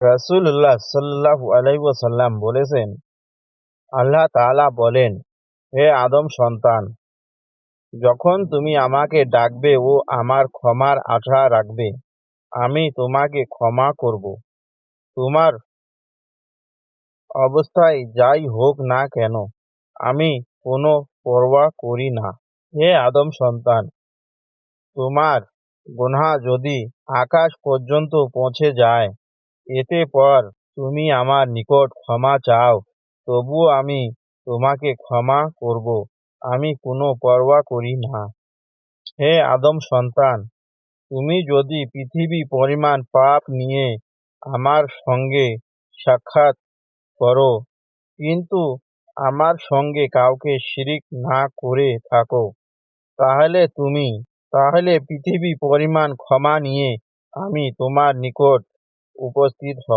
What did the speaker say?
রাসূলুল্লাহ সাল্লাল্লাহু আলাইহি ওয়াসাল্লাম বলেছেন, আল্লাহ তাআলা বলেন, হে আদম সন্তান, যখন তুমি আমাকে ডাকবে ও আমার ক্ষমার আশা রাখবে, আমি তোমাকে ক্ষমা করব। তোমার অবস্থায় যাই হোক না কেন, আমি কোনো পরোয়া করি না। হে আদম সন্তান, তোমার গুনাহ যদি আকাশ পর্যন্ত পৌঁছে যায়, এতে পর তুমি আমার নিকট ক্ষমা চাও, তবুও আমি তোমাকে ক্ষমা করব। আমি কোনো পরোয়া করি না। হে আদম সন্তান, তুমি যদি পৃথিবী পরিমাণ পাপ নিয়ে আমার সঙ্গে সাক্ষাৎ করো, কিন্তু আমার সঙ্গে কাউকে শিরিক না করে থাকো, তাহলে পৃথিবী পরিমাণ ক্ষমা নিয়ে আমি তোমার নিকট উপস্থিত হব।